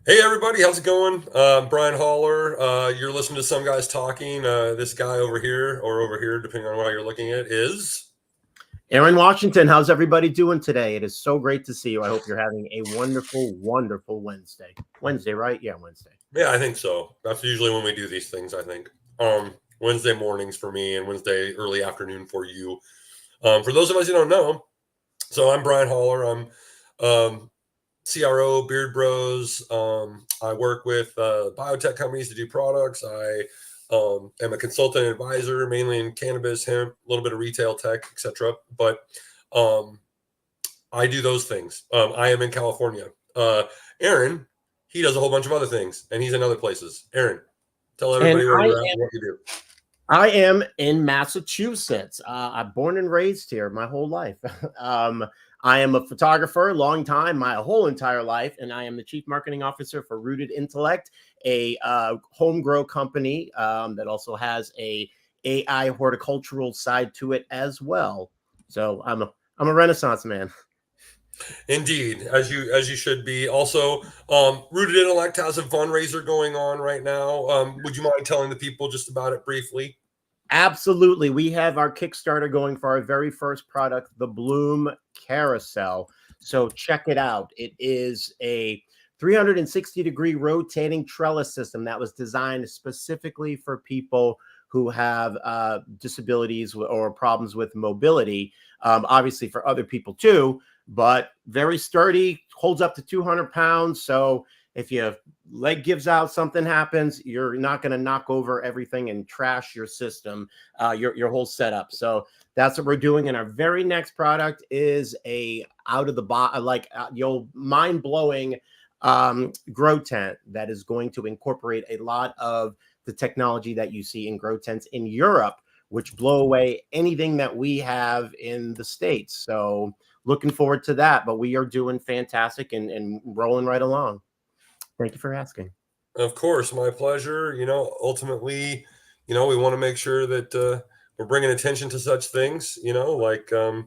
Hey everybody, how's it going? Brian Holler. You're listening to some guys talking. This guy over here, or over here, depending on what you're looking at, is. Aaron Washington, how's everybody doing today? It is so great to see you. I hope you're having a wonderful, wonderful Wednesday. Wednesday, right? Yeah, Wednesday. Yeah, I think so. That's usually when we do these things. I think Wednesday mornings for me, and Wednesday early afternoon for you. For those of us who don't know, so I'm Brian Holler. I'm CRO, Beard Bros. I work with biotech companies to do products. I am a consultant advisor, mainly in cannabis, hemp, a little bit of retail tech, etc. But um, I do those things. I am in California. Aaron, he does a whole bunch of other things, and he's in other places. Aaron, tell And everybody where you're at and what you do. I am in Massachusetts. I'm born and raised here my whole life. I am a photographer, long time, my whole entire life, and I am the chief marketing officer for Rooted Intellect, a home grow company that also has a AI horticultural side to it as well. So I'm a Renaissance man. Indeed, as you should be. Also, Rooted Intellect has a fundraiser going on right now. Would you mind telling the people just about it briefly? Absolutely. We have our Kickstarter going for our very first product, the Bloom Carousel. So check it out. It is a 360-degree rotating trellis system that was designed specifically for people who have disabilities or problems with mobility. Obviously, for other people too, but very sturdy, holds up to 200 pounds. So if your leg gives out, something happens, you're not going to knock over everything and trash your system, your whole setup. So that's what we're doing. And our very next product is a out of the box, like your mind blowing grow tent that is going to incorporate a lot of the technology that you see in grow tents in Europe, which blow away anything that we have in the States. So looking forward to that. But we are doing fantastic and rolling right along. Thank you for asking. Of course, my pleasure. Ultimately, we want to make sure that we're bringing attention to such things. Because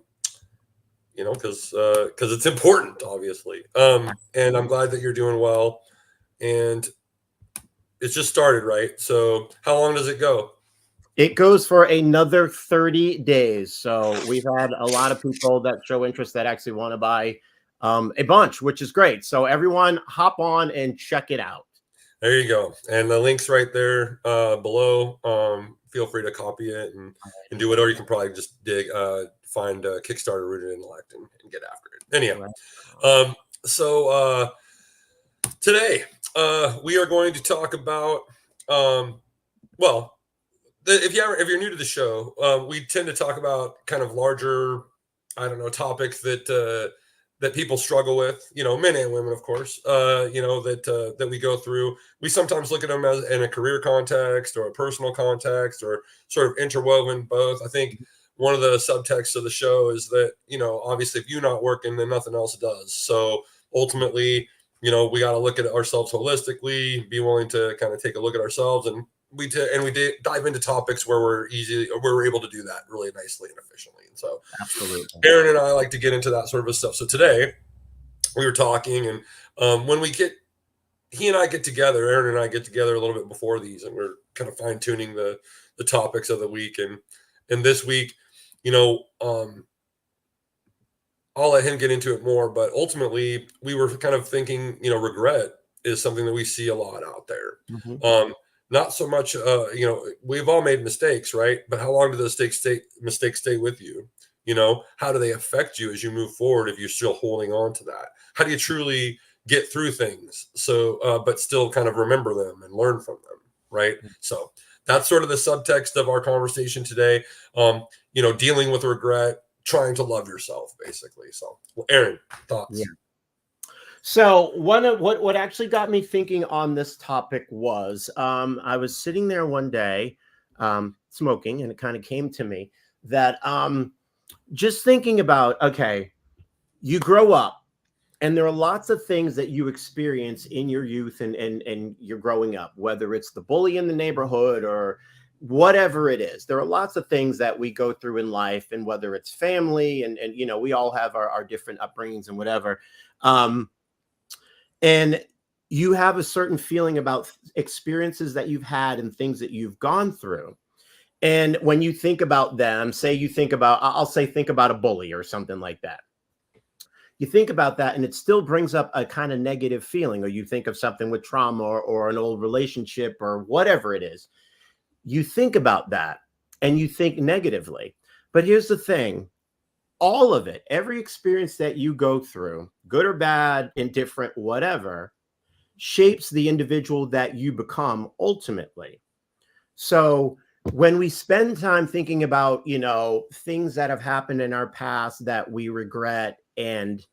it's important, obviously. And I'm glad that you're doing well. And it's just started, right? So, how long does it go? It goes for another 30 days. So we've had a lot of people that show interest that actually want to buy a bunch, which is great. So everyone hop on and check it out. There you go. And the link's right there below. Feel free to copy it and do whatever. You can probably just find Kickstarter Rooted Intellect and get after it. Anyhow, so today we are going to talk about, if you're new to the show, we tend to talk about kind of larger, topics that people struggle with, men and women, of course, that we go through. We sometimes look at them as in a career context or a personal context or sort of interwoven both. I think one of the subtexts of the show is that, obviously if you're not working, then nothing else does. So ultimately, we got to look at ourselves holistically, be willing to kind of take a look at ourselves, and we dive into topics where we're able to do that really nicely and efficiently. And so, absolutely, Aaron and I like to get into that sort of stuff. So today we were talking, and when he and I get together, Aaron and I get together a little bit before these, and we're kind of fine tuning the topics of the week. And this week, I'll let him get into it more, but ultimately we were kind of thinking, regret is something that we see a lot out there. Mm-hmm. Not so much, we've all made mistakes, right? But how long do those mistakes stay with you? How do they affect you as you move forward if you're still holding on to that? How do you truly get through things but still kind of remember them and learn from them, right? So that's sort of the subtext of our conversation today. Dealing with regret, trying to love yourself, basically. So, Aaron, thoughts? Yeah. So what actually got me thinking on this topic was I was sitting there one day smoking, and it kind of came to me that just thinking about, okay, you grow up and there are lots of things that you experience in your youth and you're growing up, whether it's the bully in the neighborhood or whatever it is. There are lots of things that we go through in life, and whether it's family and we all have our different upbringings and whatever. And you have a certain feeling about experiences that you've had and things that you've gone through. And when you think about them, say you think about, I'll say, think about a bully or something like that. You think about that and it still brings up a kind of negative feeling, or you think of something with trauma or an old relationship or whatever it is. You think about that and you think negatively. But here's the thing, all of it, every experience that you go through, good or bad, indifferent, whatever, shapes the individual that you become ultimately. So when we spend time thinking about, things that have happened in our past that we regret, and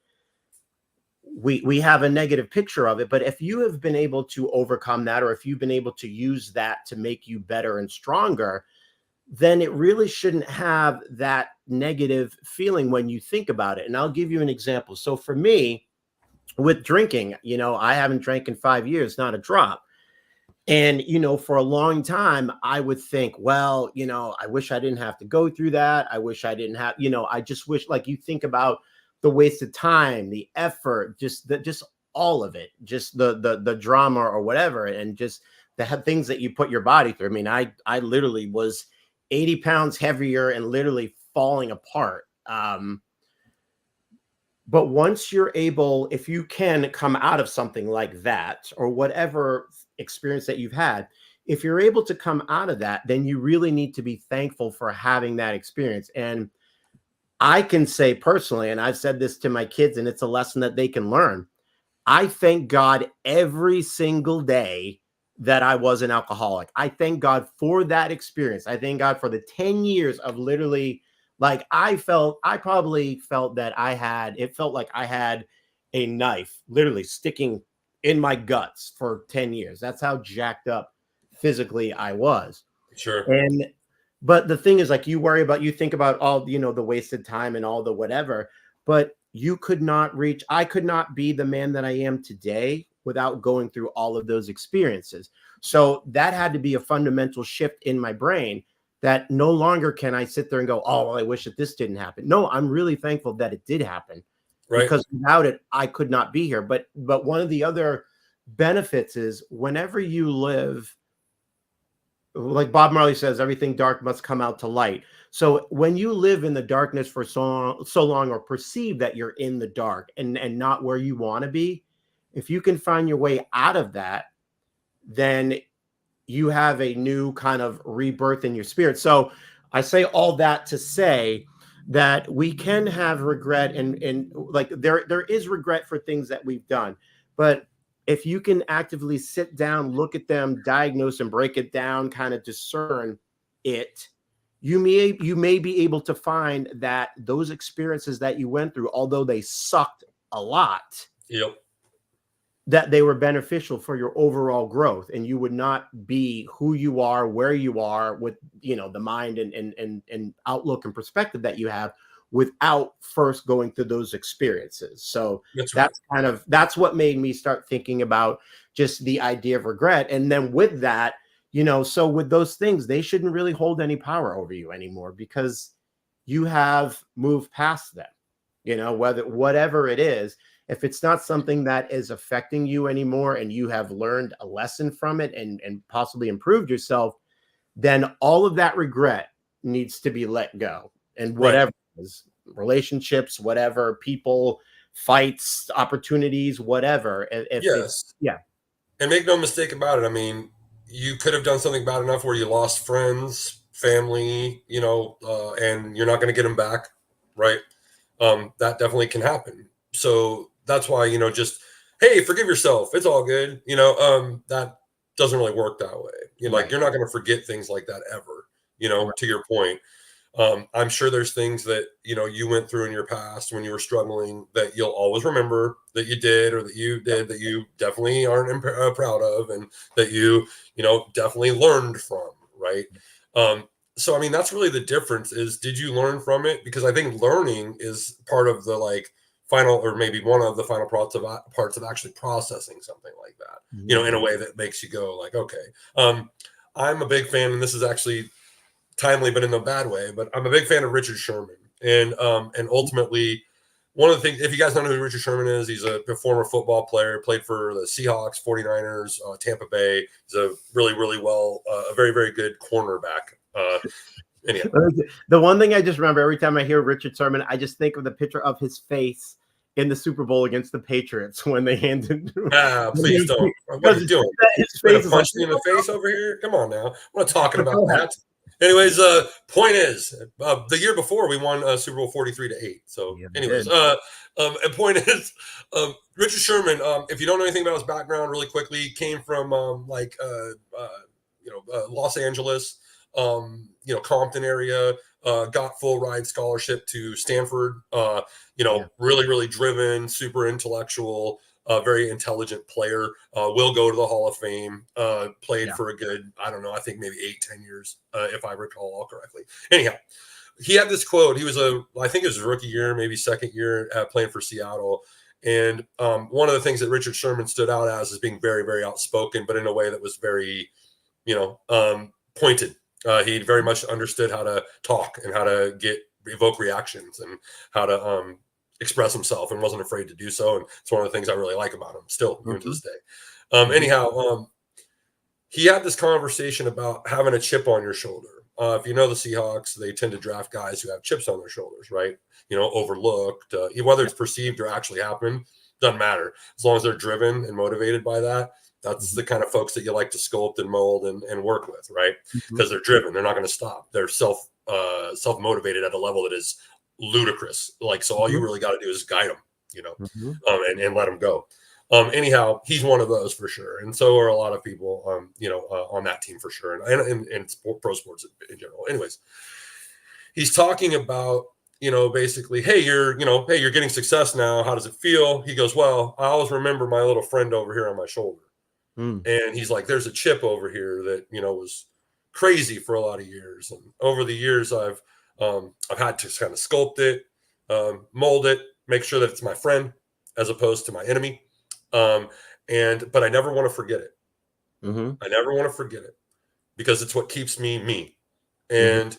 we have a negative picture of it, but if you have been able to overcome that, or if you've been able to use that to make you better and stronger, then it really shouldn't have that negative feeling when you think about it. And I'll give you an example. So for me, with drinking, I haven't drank in 5 years, not a drop. And, for a long time, I would think, well, I wish I didn't have to go through that. I wish I didn't have, I just wish, like, you think about the wasted time, the effort, just all of it, just the drama or whatever, and just the things that you put your body through. I mean, I literally was 80 pounds heavier and literally falling apart. But once you're able, if you can come out of something like that, or whatever experience that you've had, if you're able to come out of that, then you really need to be thankful for having that experience. And I can say personally, and I've said this to my kids, and it's a lesson that they can learn. I thank God every single day that I was an alcoholic. I thank God for that experience. I thank God for the 10 years of literally, like, I probably felt that it felt like I had a knife literally sticking in my guts for 10 years. That's how jacked up physically I was. Sure. But the thing is, like, you think about all, the wasted time and all the whatever, but I could not be the man that I am today without going through all of those experiences. So that had to be a fundamental shift in my brain, that no longer can I sit there and go, oh, well, I wish that this didn't happen. No, I'm really thankful that it did happen, Right. because without it, I could not be here. But one of the other benefits is, whenever you live, like Bob Marley says, everything dark must come out to light. So when you live in the darkness for so long, or perceive that you're in the dark and not where you want to be, if you can find your way out of that, then you have a new kind of rebirth in your spirit. So I say all that to say that we can have regret, and like there is regret for things that we've done, but if you can actively sit down, look at them, diagnose and break it down, kind of discern it, you may be able to find that those experiences that you went through, although they sucked a lot, Yep. that they were beneficial for your overall growth, and you would not be who you are, where you are, with the mind and outlook and perspective that you have, without first going through those experiences. So That's right. that's what made me start thinking about just the idea of regret. And then with that, so with those things, they shouldn't really hold any power over you anymore, because you have moved past them. Whatever it is, if it's not something that is affecting you anymore, and you have learned a lesson from it and possibly improved yourself, then all of that regret needs to be let go. And whatever it is, relationships, whatever, people, fights, opportunities, whatever. If it's, Yes. yeah, And make no mistake about it. I mean, you could have done something bad enough where you lost friends, family, and you're not going to get them back, right? That definitely can happen. So that's why, just, hey, forgive yourself. It's all good. That doesn't really work that way. right, You're not going to forget things like that ever, right, to your point. I'm sure there's things that you went through in your past when you were struggling that you'll always remember that you did, or that you did, that you definitely aren't proud of, and that you definitely learned from, right? So I mean, that's really the difference. Is, did you learn from it? Because I think learning is part of the, like, final, or maybe one of the final parts of actually processing something like that. In a way that makes you go, like, okay. I'm a big fan, and this is actually timely, but in a bad way. But I'm a big fan of Richard Sherman, and ultimately, one of the things, if you guys don't know who Richard Sherman is, he's a former football player, played for the Seahawks, 49ers, Tampa Bay. He's a really, really a very, very good cornerback. Anyhow. The one thing I just remember every time I hear Richard Sherman, I just think of the picture of his face in the Super Bowl against the Patriots when they handed. Please don't. What are you doing? His face is punch me in the face over here. Come on now. I'm not talking about that. Anyways, point is, the year before we won Super Bowl 43-8. So, anyways, and point is, Richard Sherman. If you don't know anything about his background, really quickly, came from Los Angeles, Compton area. Got full ride scholarship to Stanford. Really, really driven, super intellectual. Very intelligent player, will go to the Hall of Fame, played for a good, I don't know, I think maybe 8-10 years, if I recall correctly. Anyhow, he had this quote. He was I think it was his rookie year, maybe second year playing for Seattle. And one of the things that Richard Sherman stood out as is being very, very outspoken, but in a way that was very, pointed. He very much understood how to talk and how to evoke reactions and how to express himself, and wasn't afraid to do so. And it's one of the things I really like about him still, even to this day. Anyhow, he had this conversation about having a chip on your shoulder. If you know the Seahawks, they tend to draft guys who have chips on their shoulders, right? Overlooked, whether it's perceived or actually happened, doesn't matter. As long as they're driven and motivated by that, that's the kind of folks that you like to sculpt and mold and work with, right? Because they're driven. They're not going to stop. They're self-motivated at a level that is ludicrous. So all you really got to do is guide them, and let them go. Anyhow, he's one of those for sure. And so are a lot of people, on that team for sure. And pro sports in general. Anyways, he's talking about, basically, hey, you're getting success now. How does it feel? He goes, well, I always remember my little friend over here on my shoulder. And he's like, there's a chip over here that, was crazy for a lot of years. And over the years, I've had to kind of sculpt it, mold it, make sure that it's my friend as opposed to my enemy. But I never want to forget it. I never want to forget it because it's what keeps me. And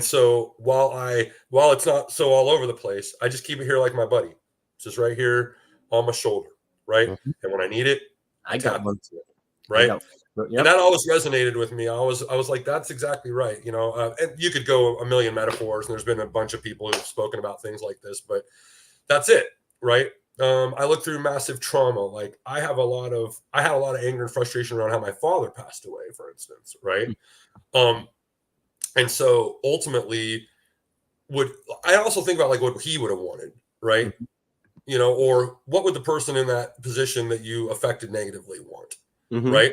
so while it's not so all over the place, I just keep it here like my buddy. It's just right here on my shoulder, right? And when I need it, I got one, right? And that always resonated with me. I was like, that's exactly right. And you could go a million metaphors, and there's been a bunch of people who've spoken about things like this, but that's it, right? I look through massive trauma. Like I had a lot of anger and frustration around how my father passed away, for instance, right? And so ultimately, I also think about like what he would have wanted, right? Or what would the person in that position that you affected negatively want, right?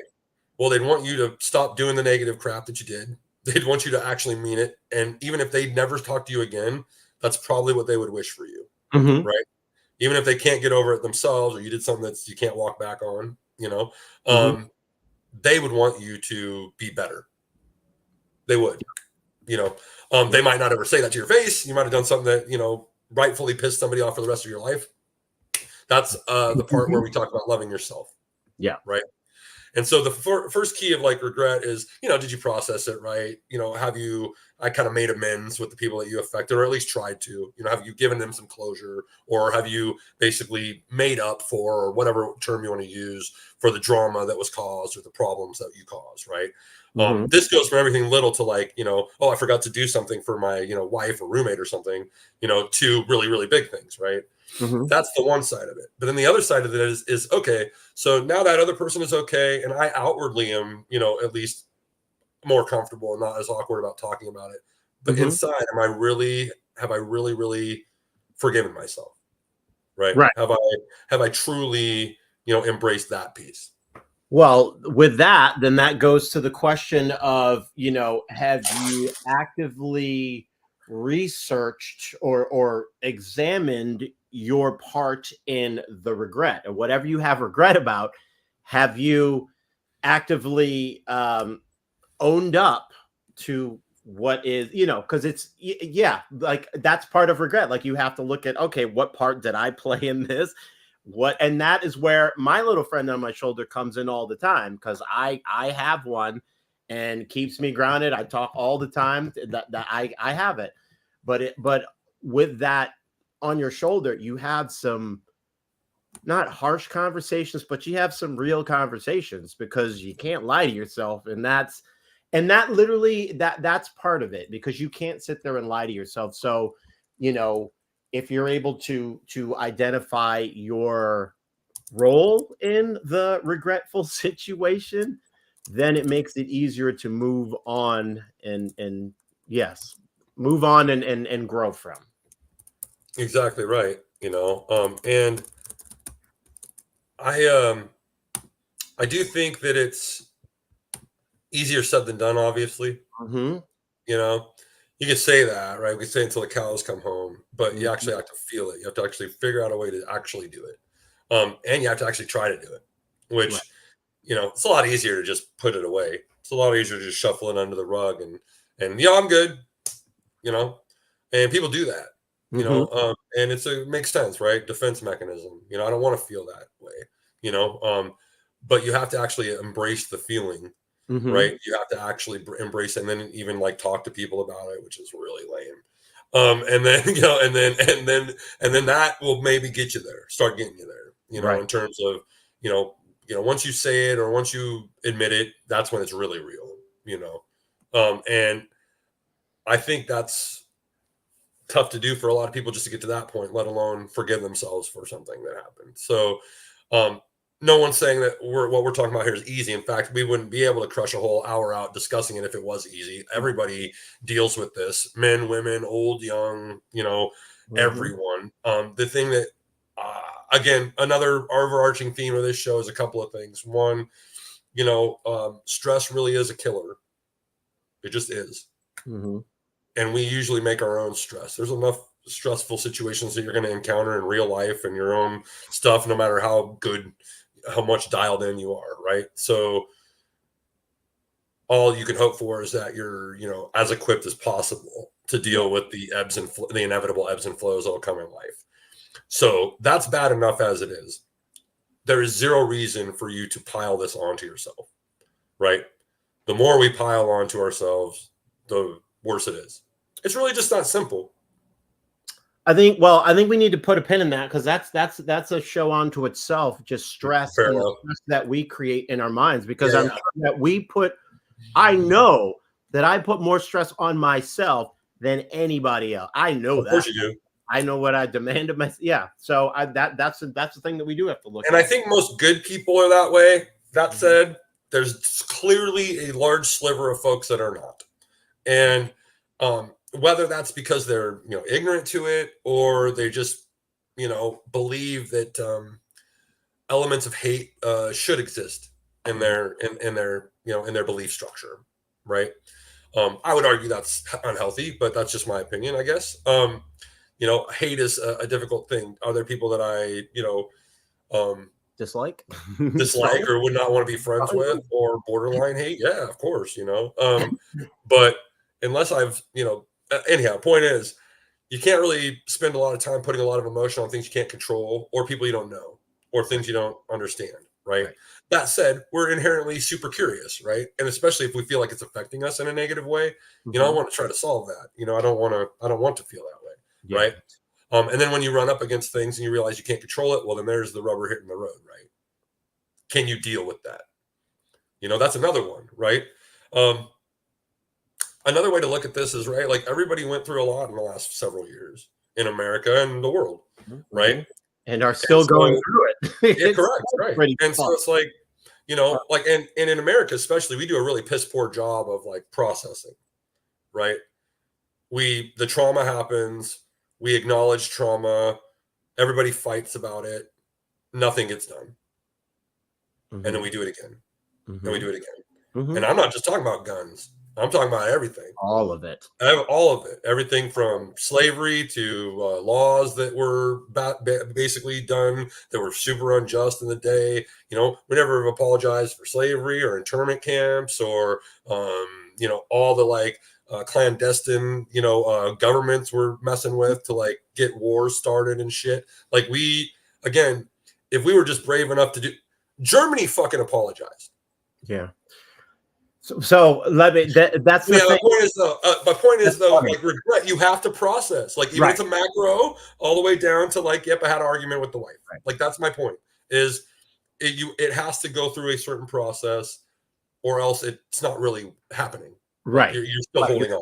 Well, they'd want you to stop doing the negative crap that you did. They'd want you to actually mean it. And even if they never talk to you again, that's probably what they would wish for you, right? Even if they can't get over it themselves, or you did something that you can't walk back on, they would want you to be better. They would, they might not ever say that to your face. You might have done something that, rightfully pissed somebody off for the rest of your life. That's the part where we talk about loving yourself. Yeah. Right. And so the first key of like regret is, did you process it right? I kind of made amends with the people that you affected, or at least tried to, have you given them some closure, or have you basically made up for, or whatever term you want to use, for the drama that was caused or the problems that you caused, right? This goes from everything little to like, I forgot to do something for my, wife or roommate or something, to really, really big things, right? That's the one side of it. But then the other side of it is okay, so now that other person is okay, and I outwardly am, at least more comfortable and not as awkward about talking about it. But inside, have I really, really forgiven myself? Right? Have I truly, embraced that piece? Well, with that, then that goes to the question of, have you actively researched or examined your part in the regret, or whatever you have regret about? Have you actively owned up to what is, because it's, like that's part of regret. Like you have to look at, okay, what part did I play in this? And that is where my little friend on my shoulder comes in all the time, because I have one and keeps me grounded. I talk all the time that I have it, but with that on your shoulder, you have some not harsh conversations, but you have some real conversations because you can't lie to yourself. And that literally that's part of it, because you can't sit there and lie to yourself. So, if you're able to identify your role in the regretful situation, then it makes it easier to move on and yes, move on and grow from. Exactly right. And I do think that it's easier said than done, obviously. Mm-hmm. You know, you can say that, right? We say until the cows come home, but you Mm-hmm. actually have to feel it. You have to actually figure out a way to actually do it. And you have to actually try to do it, Right. which, it's a lot easier to just put it away. It's a lot easier to just shuffle it under the rug and I'm good, you know, and people do that, Mm-hmm. and it makes sense, right? Defense mechanism. I don't want to feel that way, but you have to actually embrace the feeling, Mm-hmm. right? You have to actually embrace it, and then even like talk to people about it, which is really lame. And then and then that will maybe get you there, start getting you there, Right. in terms of you know once you say it or once you admit it, that's when it's really real, and I think that's tough to do for a lot of people just to get to that point, let alone forgive themselves for something that happened. So, um, no one's saying that what we're talking about here is easy. In fact, we wouldn't be able to crush a whole hour out discussing it if it was easy. Everybody deals with this: men, women, old, young. Mm-hmm. Everyone. The thing that, again, another overarching theme of this show is a couple of things. One, stress really is a killer. It just is. Mm-hmm. And we usually make our own stress. There's enough stressful situations that you're going to encounter in real life and your own stuff, no matter how much dialed in you are, right? So all you can hope for is that you're, as equipped as possible to Yeah. deal with the inevitable ebbs and flows that will come in life. So that's bad enough as it is. There is zero reason for you to pile this onto yourself, right? The more we pile onto ourselves, the worse it is. It's really just that simple. I think we need to put a pin in that, because that's a show unto itself, just stress Fair and the enough. stress that we create in our minds, because Yeah, I'm yeah. sure that I know that I put more stress on myself than anybody else. I know Of course that. you do. I know what I demand of myself. Yeah. So that's the thing that we do have to look And I at. think most good people are that way. That Mhm. said, there's clearly a large sliver of folks that are not. And whether that's because they're, ignorant to it, or they just, believe that elements of hate should exist in their belief structure, right? I would argue that's unhealthy, but that's just my opinion, I guess. Hate is a difficult thing. Are there people that I, Dislike. dislike or would not want to be friends with, Probably. or borderline hate? Yeah, of course, but unless anyhow, point is, you can't really spend a lot of time putting a lot of emotion on things you can't control, or people you don't know, or things you don't understand, right? Right. That said, we're inherently super curious, right? And especially if we feel like it's affecting us in a negative way, I Mhm. want to try to solve that. I don't want to feel that way, Yeah. right? And then when you run up against things and you realize you can't control it, well, then there's the rubber hitting the road, right? Can you deal with that? That's another one, right? Um, Another way to look at this is, right, like, everybody went through a lot in the last several years in America and the world, right? Mhm. And are And still going so, through it. yeah, It's correct, still right. pretty And fun. so it's like, like, and in America especially, we do a really piss poor job of like processing, right? The trauma happens, we acknowledge trauma, everybody fights about it, nothing gets done, and then Mhm. we do it again, and we Mhm. do it again. And Mhm. I'm not just talking about guns, I'm talking about everything. All of it. All of it, everything from slavery to laws that were basically done that were super unjust in the day. We never have apologized for slavery or internment camps, or all the like clandestine governments were messing with to like get wars started and shit. Like, again, if we were just brave enough to do, Germany fucking apologized. Yeah. So let me. That's the Yeah, thing. my point is That's though, funny. like regret, you have to process, like even Right. it's a macro, all the way down to like, yep, I had an argument with the wife. Right. Like that's my point. Is it has to go through a certain process, or else it's not really happening. Like Right. you're still Right. holding on.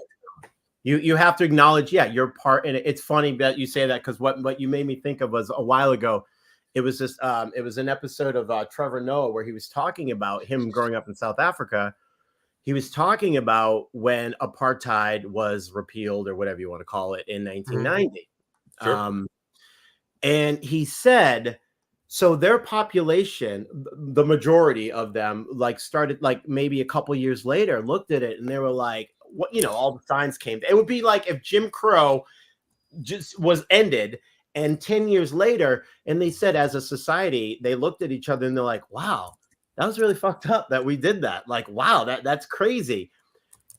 You have to acknowledge, yeah, your part. And it's funny that you say that because what you made me think of was a while ago. It was just it was an episode of Trevor Noah where he was talking about him growing up in South Africa. He was talking about when apartheid was repealed or whatever you want to call it in Mhm. 1990. Sure. And he said, so their population, the majority of them, like started like maybe a couple years later, looked at it and they were like, what, all the signs came. It would be like if Jim Crow just was ended and 10 years later, and they said as a society, they looked at each other and they're like, wow, that was really fucked up that we did that. Like, wow, that's crazy.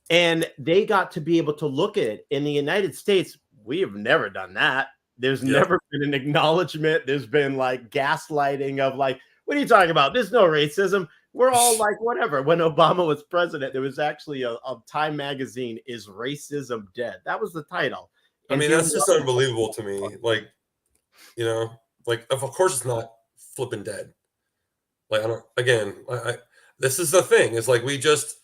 And they got to be able to look at it in the United States. We have never done that. There's Yep. never been an acknowledgement. There's been like gaslighting of like, what are you talking about? There's no racism. We're all like, whatever. When Obama was president, there was actually a Time magazine, Is Racism Dead? That was the title. I And mean, here that's we just are. unbelievable to me. Like, like of course it's not flipping dead. Like I don't. Again, this is the thing. It's like we just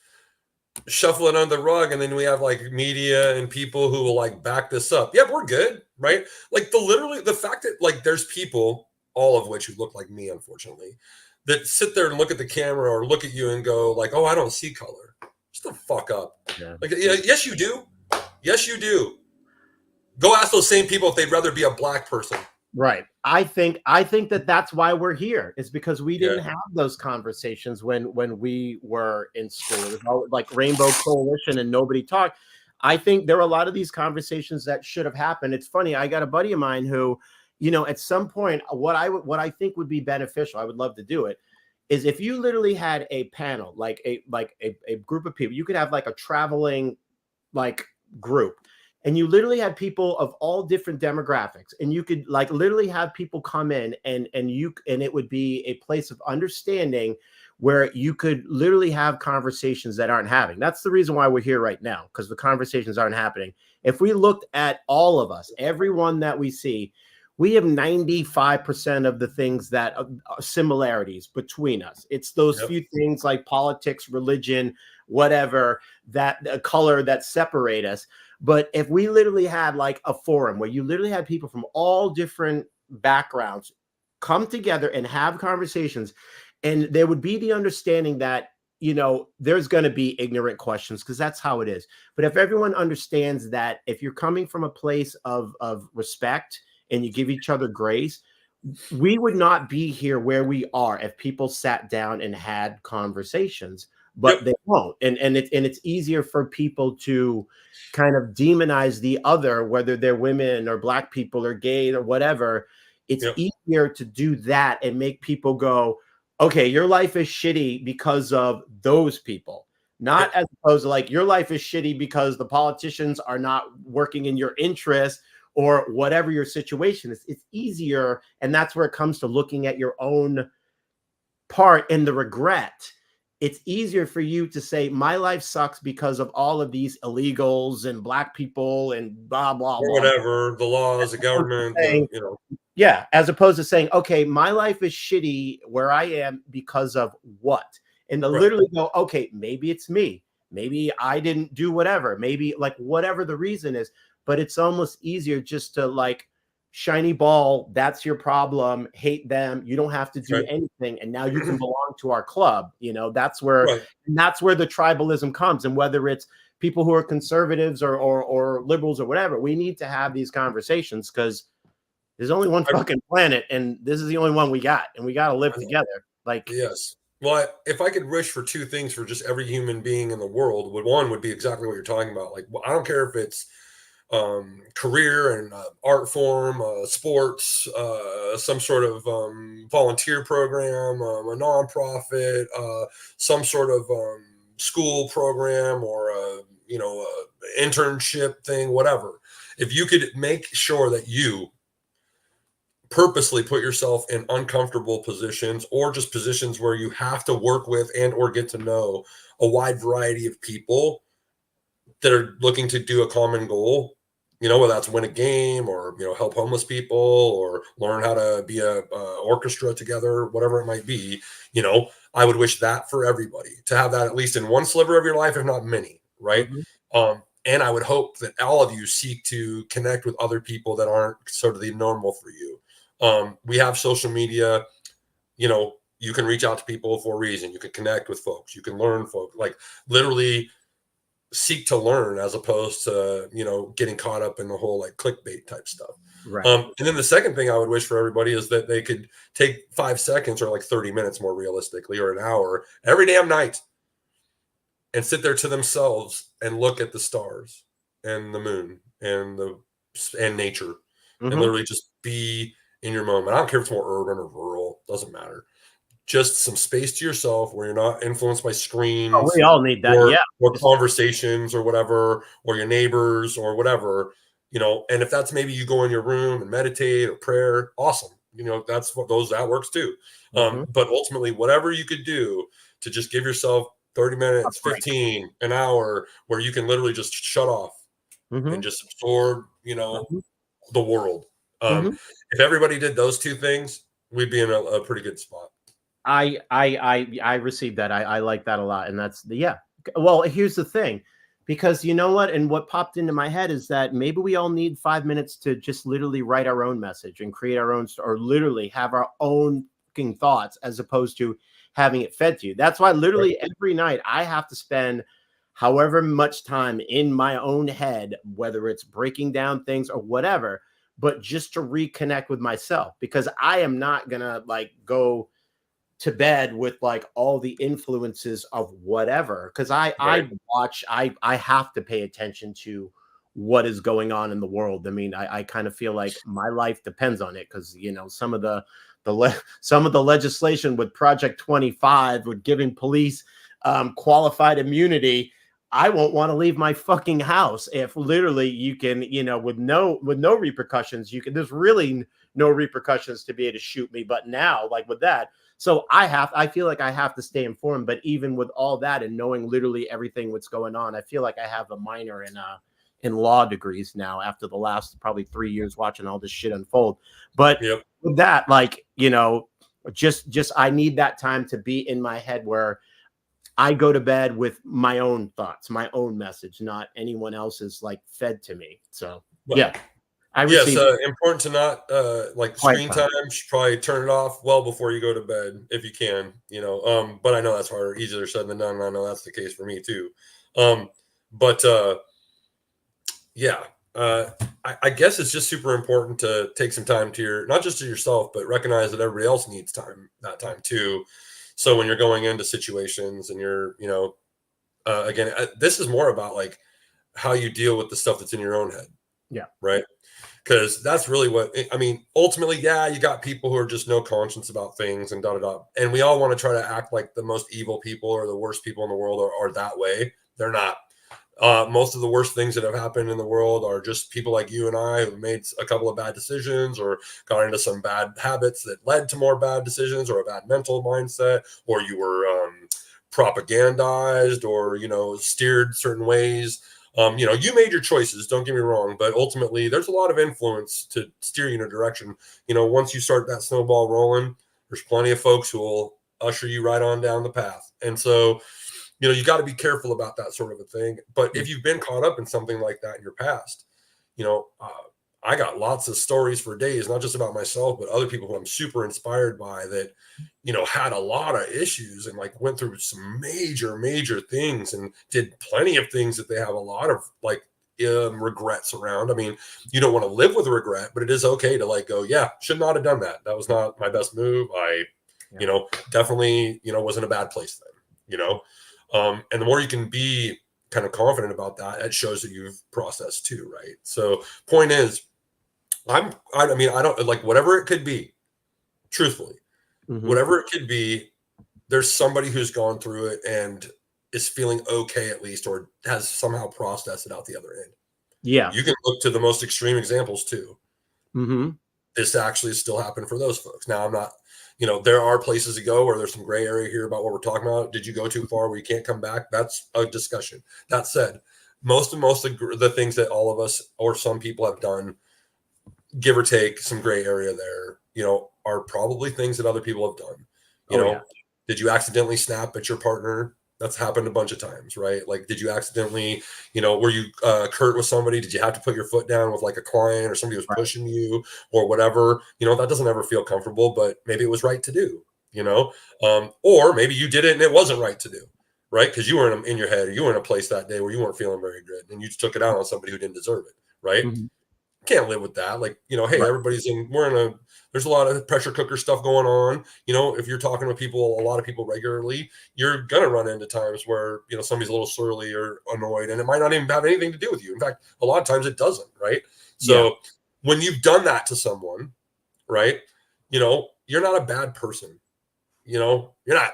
shuffle it under the rug, and then we have like media and people who will like back this up. Yep, we're good, right? Like literally the fact that like there's people, all of which who look like me, unfortunately, that sit there and look at the camera or look at you and go like, "Oh, I don't see color." Just the fuck up. Yeah. Like, yeah, yes, you do. Yes, you do. Go ask those same people if they'd rather be a black person. Right. I think that that's why we're here. Is because we Yeah. didn't have those conversations when we were in school. It was all like Rainbow Coalition and nobody talked. I think there were a lot of these conversations that should have happened. It's funny. I got a buddy of mine who, at some point, what I think would be beneficial. I would love to do it. Is if you literally had a panel, like a group of people, you could have like a traveling like group, and you literally had people of all different demographics, and you could like literally have people come in and it would be a place of understanding where you could literally have conversations that aren't having. That's the reason why we're here right now, because the conversations aren't happening. If we looked at all of us, everyone that we see, we have 95% of the things that similarities between us. It's those Yep. few things like politics, religion, whatever, that color that separate us. But if we literally had like a forum where you literally had people from all different backgrounds come together and have conversations, and there would be the understanding that there's going to be ignorant questions because that's how it is. But if everyone understands that, if you're coming from a place of respect and you give each other grace, we would not be here where we are if people sat down and had conversations, but Yep. they won't. And it's easier for people to kind of demonize the other, whether they're women or black people or gay or whatever. It's Yep. easier to do that and make people go, okay, your life is shitty because of those people, not Yep. as opposed to like your life is shitty because the politicians are not working in your interest or whatever your situation is. It's easier. And that's where it comes to looking at your own part and the regret. It's easier for you to say, my life sucks because of all of these illegals and black people and blah, blah, Or blah, blah. whatever, the laws, the government, Saying, yeah, as opposed to saying, okay, my life is shitty where I am because of what? And to right. literally go, okay, maybe it's me. Maybe I didn't do whatever. Maybe like whatever the reason is, but it's almost easier just to like shiny ball. That's your problem. Hate them. You don't have to do Right. anything. And now you can belong to our club. That's where Right. the tribalism comes. And whether it's people who are conservatives or liberals or whatever, we need to have these conversations because there's only one fucking planet, and this is the only one we got, and we got to live together. Like, yes. Well, if I could wish for two things for just every human being in the world, one would be exactly what you're talking about. Like, I don't care if it's career and art form, sports, some sort of volunteer program, a nonprofit, some sort of school program, or internship thing, whatever. If you could make sure that you purposely put yourself in uncomfortable positions, or just positions where you have to work with and or get to know a wide variety of people that are looking to do a common goal, whether that's win a game, or help homeless people, or learn how to be a orchestra together, whatever it might be. I would wish that for everybody, to have that at least in one sliver of your life, if not many, right? Mhm. And I would hope that all of you seek to connect with other people that aren't sort of the normal for you. We have social media. You can reach out to people for a reason. You can connect with folks. You can learn folks. Like, literally seek to learn, as opposed to getting caught up in the whole like clickbait type stuff. Right. And then the second thing I would wish for everybody is that they could take 5 seconds, or like 30 minutes more realistically, or an hour every damn night, and sit there to themselves and look at the stars and the moon and nature, and Mhm. literally just be in your moment. I don't care if it's more urban or rural, doesn't matter. Just some space to yourself where you're not influenced by Oh, screens we all need that. or Yeah. or Just conversations or whatever, or your neighbors or whatever. And if that's maybe you go in your room and meditate or prayer, awesome. That's what that works too. mhm. But ultimately, whatever you could do to just give yourself 30 A minutes, break. 15, an hour, where you can literally just shut off and Mhm. just absorb, Mhm. the world. Mhm. If everybody did those two things, we'd be in a pretty good spot. I received that. I like that a lot, and that's the yeah. Well, here's the thing, because you know what, and what popped into my head is that maybe we all need 5 minutes to just literally write our own message and create our own, or literally have our own fucking thoughts, as opposed to having it fed to you. That's why Right. literally every night I have to spend however much time in my own head, whether it's breaking down things or whatever, but just to reconnect with myself, because I am not gonna like go to bed with like all the influences of whatever, because Right. I have to pay attention to what is going on in the world. I mean, I kind of feel like my life depends on it, because some of some of the legislation with Project 25, with giving police qualified immunity. I won't want to leave my fucking house if literally you can, with no repercussions. You can, there's really no repercussions to be able to shoot me. But now, like with that, so I feel like I have to stay informed. But even with all that and knowing literally everything what's going on, I feel like I have a minor in law degrees now, after the last probably 3 years watching all this shit unfold. But Yep. with that, like, just I need that time to be in my head, where I go to bed with my own thoughts, my own message, not anyone else's like fed to me. So Well, yeah, I yes, receive important to not like quiet screen time. time. Should probably turn it off well before you go to bed if you can. But I know that's harder, easier said than done. And I know that's the case for me too. Um, but yeah, I guess it's just super important to take some time to not just to yourself, but recognize that everybody else needs that time too. So when you're going into situations and you're, again, this is more about like how you deal with the stuff that's in your own head, Yeah. right? Because that's really what I mean. Ultimately, yeah, you got people who are just no conscience about things and da da da, and we all want to try to act like the most evil people or the worst people in the world are that way. They're not. Most of the worst things that have happened in the world are just people like you and I who made a couple of bad decisions, or got into some bad habits that led to more bad decisions, or a bad mental mindset, or you were propagandized, or steered certain ways. You made your choices, don't get me wrong, but ultimately there's a lot of influence to steer you in a direction. Once you start that snowball rolling, there's plenty of folks who will usher you right on down the path. And so, you got to be careful about that sort of a thing. But if you've been caught up in something like that in your past, you know, uh, I got lots of stories for days, not just about myself, but other people who I'm super inspired by that, had a lot of issues and like went through some major, major things and did plenty of things that they have a lot of like regrets around. I mean, you don't want to live with regret, but it is okay to like go, yeah, should not have done that. That was not my best move. I, Yeah. definitely, was in a bad place then, and the more you can be kind of confident about that, it shows that you've processed too, right? So point is, I mean, I don't like whatever it could be, truthfully, Mhm. whatever it could be, there's somebody who's gone through it and is feeling okay at least, or has somehow processed it out the other end. Yeah. You can look to the most extreme examples too. Mhm. this actually is still happening for those folks. Now, I'm not, there are places to go where there's some gray area here about what we're talking about. Did you go too far where you can't come back? That's a discussion. That said, most of the things that all of us or some people have done, give or take some gray area there, are probably things that other people have done. Yeah. Did you accidentally snap at your partner? That's happened a bunch of times, right? Like, did you accidentally, were you curt with somebody? Did you have to put your foot down with like a client or somebody was pushing you or whatever? That doesn't ever feel comfortable, but maybe it was right to do, or maybe you did it and it wasn't right to do, right? Because you were in your head, or you were in a place that day where you weren't feeling very good and you just took it out on somebody who didn't deserve it, right? Mm-hmm. Can't live with that. Like, hey, everybody's there's a lot of pressure cooker stuff going on. If you're talking with people, a lot of people regularly, you're going to run into times where, somebody's a little surly or annoyed, and it might not even have anything to do with you. In fact, a lot of times it doesn't, right? So when you've done that to someone, right, you're not a bad person, you're not,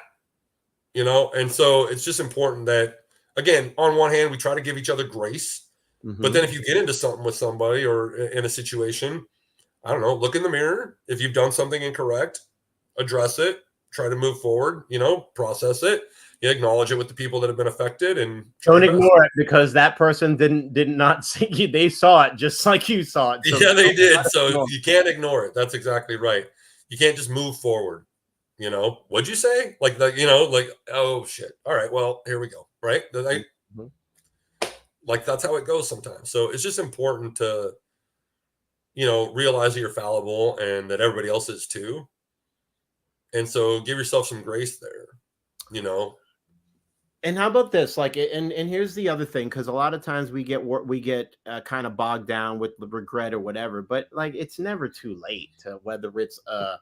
and so it's just important that, again, on one hand, we try to give each other grace. But then if you get into something with somebody or in a situation, I don't know, look in the mirror. If you've done something incorrect, address it, try to move forward, process it, acknowledge it with the people that have been affected, and don't ignore it, because that person did not see you. They saw it just like you saw it. So yeah, they did. So you can't ignore it. That's exactly right. You can't just move forward. What'd you say? Like, oh shit. All right, well, here we go. Right. Like, that's how it goes sometimes. So it's just important to, realize that you're fallible and that everybody else is too. And so give yourself some grace there, And how about this? Like, and here's the other thing, because a lot of times we get kind of bogged down with the regret or whatever, but like, it's never too late to, whether it's a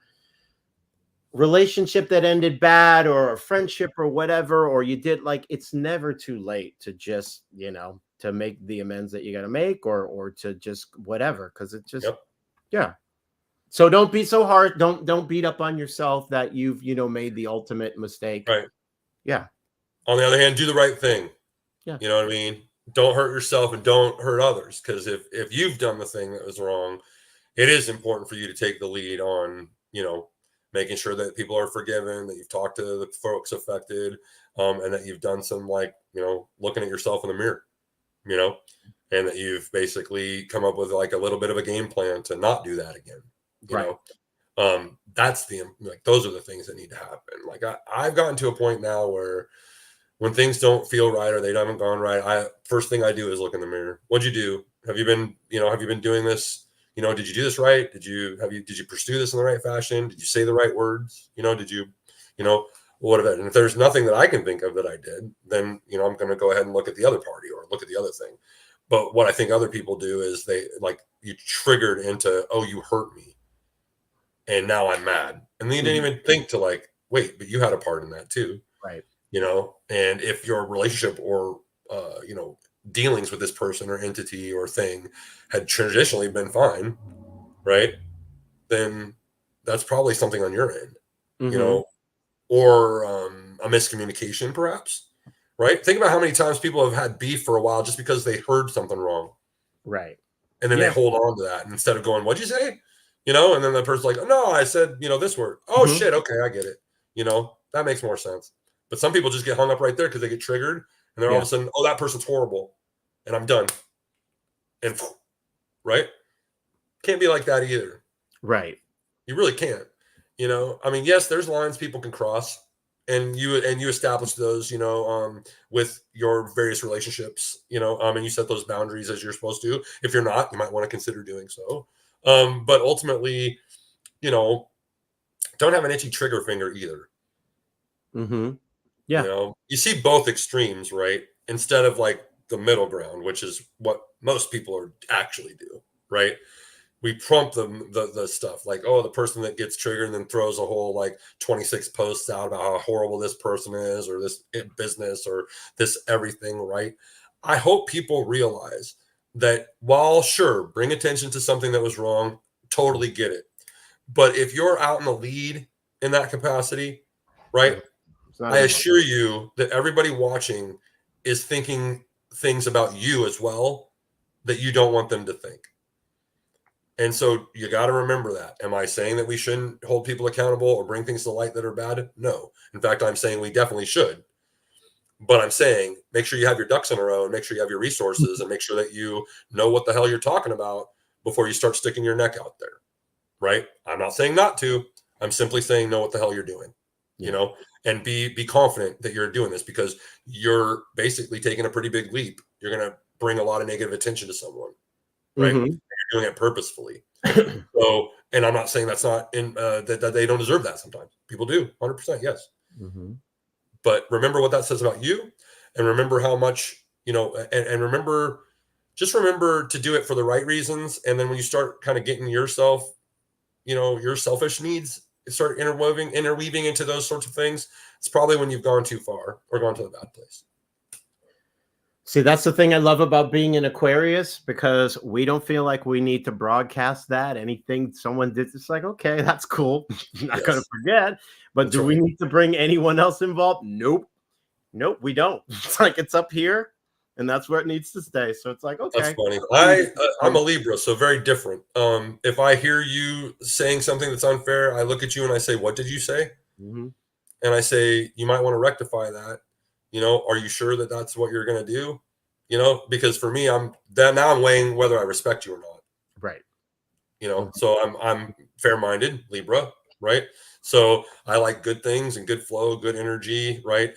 relationship that ended bad or a friendship or whatever, or you did, like, it's never too late to just, to make the amends that you got to make, or to just whatever, because it just so don't be so hard, don't beat up on yourself that you've made the ultimate mistake. Right. Yeah. On the other hand, do the right thing. Yeah. You know what I mean? Don't hurt yourself and don't hurt others, because if you've done the thing that was wrong, it is important for you to take the lead on making sure that people are forgiven, that you've talked to the folks affected, and that you've done some, like, looking at yourself in the mirror, and that you've basically come up with like a little bit of a game plan to not do that again. That's those are the things that need to happen. Like, I've gotten to a point now where when things don't feel right or they haven't gone right, first thing I do is look in the mirror. What'd you do? Have you been doing this? Did you do this right? Did you pursue this in the right fashion? Did you say the right words? Did you, whatever? And if there's nothing that I can think of that I did, then, I'm going to go ahead and look at the other party or look at the other thing. But what I think other people do is they, like, you triggered into, oh, you hurt me, and now I'm mad. And then you didn't even think to, like, wait, but you had a part in that too. Right. And if your relationship or, dealings with this person or entity or thing had traditionally been fine, right, then that's probably something on your end, or a miscommunication perhaps, right? Think about how many times people have had beef for a while just because they heard something wrong, right, and then they hold on to that, and instead of going, what'd you say, and then the person's like, oh, no, I said, this word. Oh shit, okay, I get it. That makes more sense. But some people just get hung up right there because they get triggered, and they're all of a sudden, oh, that person's horrible, and I'm done. And right? Can't be like that either. Right. You really can't. I mean, yes, there's lines people can cross, and you establish those, with your various relationships, and you set those boundaries as you're supposed to. If you're not, you might want to consider doing so. But ultimately, don't have an itchy trigger finger either. Yeah. You see both extremes, right? Instead of like the middle ground, which is what most people are actually do, right? We prompt them the stuff like, oh, the person that gets triggered and then throws a whole like 26 posts out about how horrible this person is, or this business, or this everything, right? I hope people realize that while sure, bring attention to something that was wrong, totally get it. But if you're out in the lead in that capacity, right? I assure you that everybody watching is thinking things about you as well that you don't want them to think. And so you got to remember that. Am I saying that we shouldn't hold people accountable or bring things to light that are bad? No. In fact, I'm saying we definitely should. But I'm saying make sure you have your ducks in a row and make sure you have your resources and make sure that you know what the hell you're talking about before you start sticking your neck out there. Right? I'm not saying not to. I'm simply saying know what the hell you're doing. You know, and be confident that you're doing this because you're basically taking a pretty big leap. You're going to bring a lot of negative attention to someone, right? Mm-hmm. You're doing it purposefully. So, and I'm not saying that's not in that they don't deserve that. Sometimes people do, 100%, yes. Mm-hmm. But remember what that says about you, and remember how much and remember, just remember to do it for the right reasons. And then when you start kind of getting yourself, your selfish needs start interweaving into those sorts of things, it's probably when you've gone too far or gone to the bad place. See, that's the thing I love about being an Aquarius, because we don't feel like we need to broadcast that. Anything someone did, it's like, okay, that's cool. Not going to forget. But That's do we need to bring anyone else involved? Nope, we don't. It's like it's up here, and that's where it needs to stay. So it's like, okay. That's funny. I'm a Libra, so very different. If I hear you saying something that's unfair, I look at you and I say, "What did you say?" Mm-hmm. And I say, "You might want to rectify that. Are you sure that that's what you're going to do?" Because for me, now I'm weighing whether I respect you or not. Right. So I'm fair-minded Libra, right? So I like good things and good flow, good energy, right?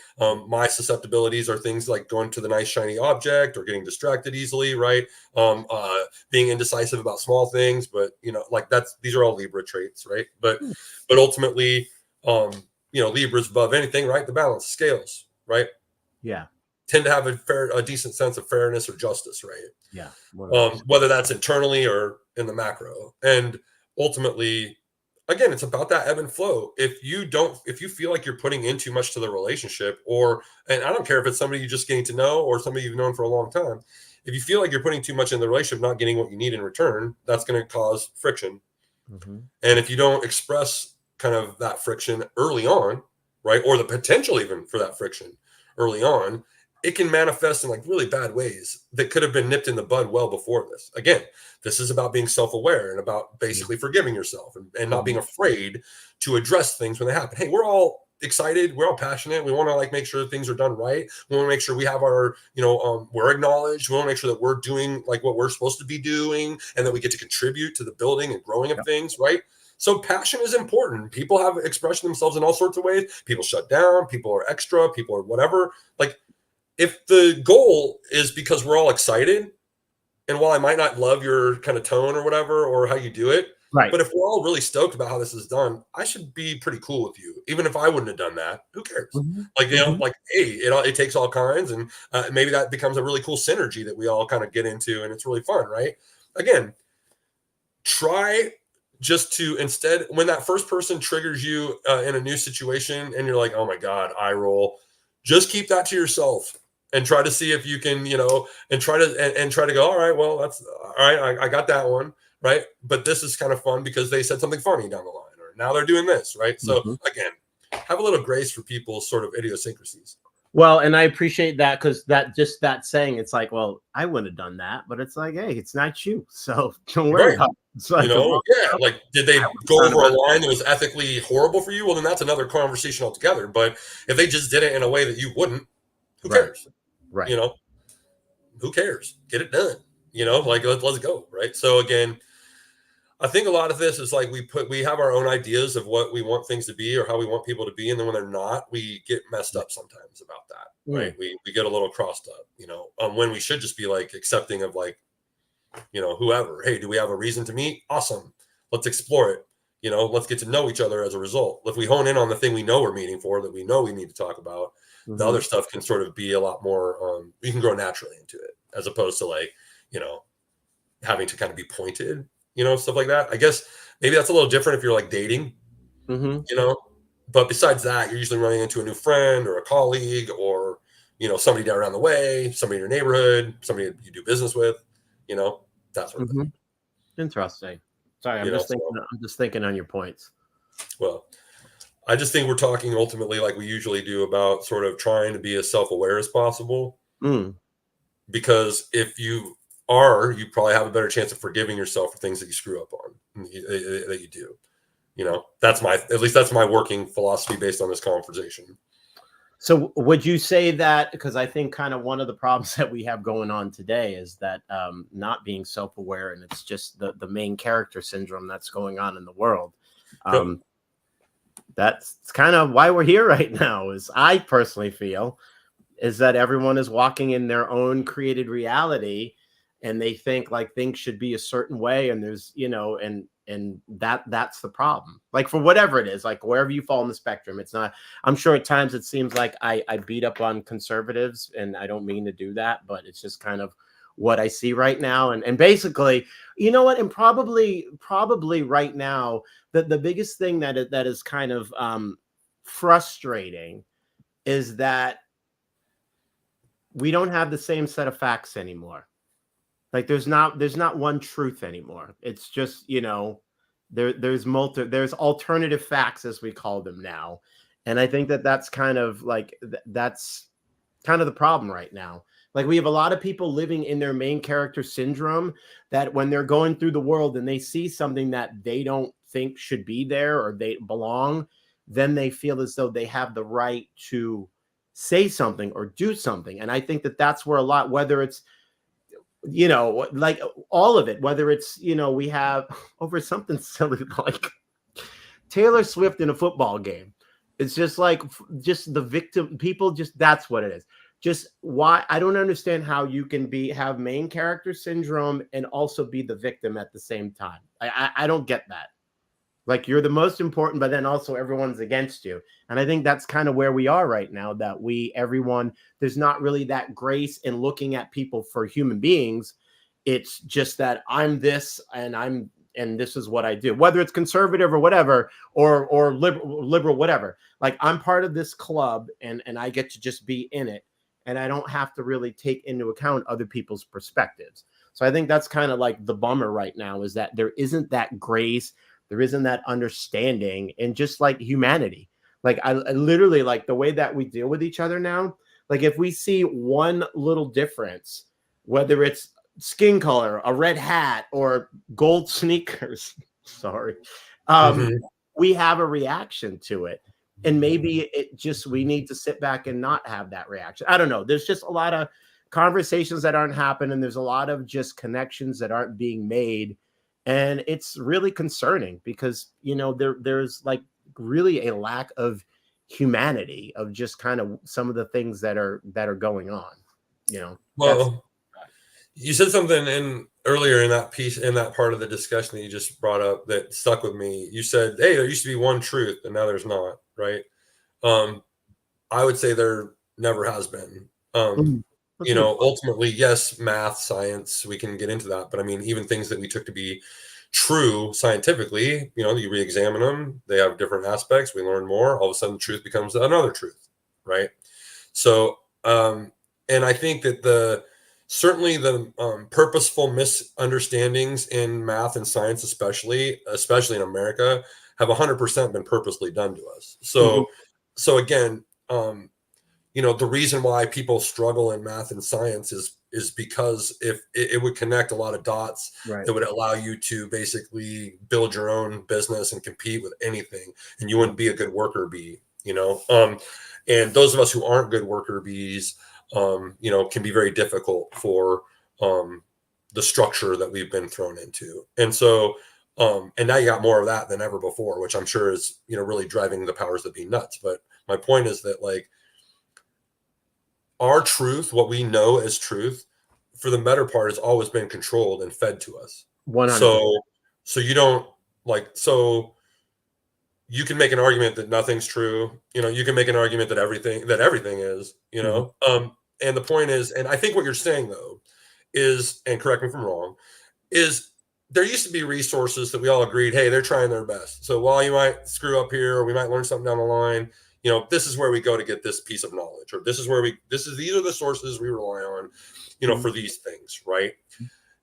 My susceptibilities are things like going to the nice shiny object or getting distracted easily, right? Being indecisive about small things, but like these are all Libra traits, right? But ultimately, Libra's above anything, right? The balance, scales, right? Yeah. Tend to have a decent sense of fairness or justice, right? Yeah. Whether that's internally or in the macro. And ultimately, again, it's about that ebb and flow. If you feel like you're putting in too much to the relationship, and I don't care if it's somebody you're just getting to know or somebody you've known for a long time, if you feel like you're putting too much in the relationship, not getting what you need in return, that's going to cause friction. Mm-hmm. And if you don't express kind of that friction early on, right, or the potential even for that friction early on, it can manifest in like really bad ways that could have been nipped in the bud well before this. Again, this is about being self-aware and about basically forgiving yourself and not being afraid to address things when they happen. Hey, we're all excited. We're all passionate. We want to make sure things are done right. We want to make sure we have our, we're acknowledged. We want to make sure that we're doing like what we're supposed to be doing and that we get to contribute to the building and growing of things, right? So passion is important. People have expressed themselves in all sorts of ways. People shut down. People are extra. People are whatever. Like, if the goal is because we're all excited, and while I might not love your kind of tone or whatever, or how you do it, right. But if we're all really stoked about how this is done, I should be pretty cool with you. Even if I wouldn't have done that, who cares? Like, hey, it takes all kinds. And maybe that becomes a really cool synergy that we all kind of get into. And it's really fun, right? Again, try just to instead, when that first person triggers you in a new situation and you're like, oh my God, eye roll, just keep that to yourself. And try to see if you can, and try to go, all right, well, that's all right. I got that one, right? But this is kind of fun because they said something funny down the line, or now they're doing this, right? So again, have a little grace for people's sort of idiosyncrasies. Well, and I appreciate that, because that saying, it's like, well, I wouldn't have done that, but it's like, hey, it's not you, so don't worry about it. It's like, like, did they go over a line that was ethically horrible for you? Well, then that's another conversation altogether. But if they just did it in a way that you wouldn't, who cares? Right. Who cares? Get it done. Like let's go. Right. So again, I think a lot of this is like we have our own ideas of what we want things to be or how we want people to be, and then when they're not, we get messed up sometimes about that. Right. We get a little crossed up, when we should just be like accepting of like, whoever. Hey, do we have a reason to meet? Awesome. Let's explore it. Let's get to know each other as a result. If we hone in on the thing we know we're meeting for, that we know we need to talk about, the other stuff can sort of be a lot more, you can grow naturally into it, as opposed to like, having to kind of be pointed, stuff like that. I guess maybe that's a little different if you're like dating, but besides that, you're usually running into a new friend or a colleague or, somebody down around the way, somebody in your neighborhood, somebody you do business with, that sort of thing. Interesting. Sorry, I'm just thinking on your points. Well, I just think we're talking ultimately, like we usually do, about sort of trying to be as self-aware as possible. Because if you are, you probably have a better chance of forgiving yourself for things that you screw up on that you do. You know, at least that's my working philosophy based on this conversation. So would you say that, because I think kind of one of the problems that we have going on today is that not being self-aware, and it's just the main character syndrome that's going on in the world. Yep. That's kind of why we're here right now, is I personally feel is that everyone is walking in their own created reality, and they think like things should be a certain way, and there's, you know, and that's the problem. Like for whatever it is, like wherever you fall in the spectrum, it's not, I'm sure at times it seems like I beat up on conservatives, and I don't mean to do that, but it's just kind of what I see right now. And basically, you know what, and probably right now, the biggest thing that is kind of frustrating is that we don't have the same set of facts anymore. Like there's not one truth anymore. It's just, you know, there's alternative facts, as we call them now. And I think that that's kind of like that's kind of the problem right now. Like we have a lot of people living in their main character syndrome, that when they're going through the world and they see something that they don't think should be there or they belong, then they feel as though they have the right to say something or do something. And I think that that's where a lot, whether it's, you know, like all of it, whether it's, you know, we have over something silly like Taylor Swift in a football game. It's just like, just the victim people, just that's what it is. Just why I don't understand how you can have main character syndrome and also be the victim at the same time. I don't get that. Like you're the most important, but then also everyone's against you. And I think that's kind of where we are right now, that everyone, there's not really that grace in looking at people for human beings. It's just that I'm this and this is what I do, whether it's conservative or whatever, or liberal, whatever. Like I'm part of this club and I get to just be in it. And I don't have to really take into account other people's perspectives. So I think that's kind of like the bummer right now, is that there isn't that grace. There isn't that understanding, and just like humanity. Like I literally, like the way that we deal with each other now, like if we see one little difference, whether it's skin color, a red hat, or gold sneakers, sorry, we have a reaction to it. And maybe it just, we need to sit back and not have that reaction. I don't know. There's just a lot of conversations that aren't happening. There's a lot of just connections that aren't being made. And it's really concerning because, you know, there's like really a lack of humanity, of just kind of some of the things that are going on, you know. Well, you said something earlier in that piece, in that part of the discussion that you just brought up, that stuck with me. You said, hey, there used to be one truth and now there's not, right? I would say there never has been. You know, ultimately, yes, math, science, we can get into that. But I mean, even things that we took to be true scientifically, you know, you re-examine them, they have different aspects. We learn more. All of a sudden, truth becomes another truth, right? So, and I think that certainly the purposeful misunderstandings in math and science, especially in America, have 100% been purposely done to us. So, so again, you know, the reason why people struggle in math and science is because if it would connect a lot of dots, Right. it would allow you to basically build your own business and compete with anything, and you wouldn't be a good worker bee, you know. And those of us who aren't good worker bees, you know, can be very difficult for the structure that we've been thrown into. And so, and now you got more of that than ever before, which I'm sure is, you know, really driving the powers that be nuts. But my point is that, like, our truth, what we know as truth, for the better part, has always been controlled and fed to us. 100%. So you don't, like, so you can make an argument that nothing's true. You know, you can make an argument that everything is, you know. And the point is, and I think what you're saying though is, and correct me if I'm wrong, is there used to be resources that we all agreed, hey, they're trying their best. So while you might screw up here, or we might learn something down the line, you know, this is where we go to get this piece of knowledge, or these are the sources we rely on, you know, for these things, right?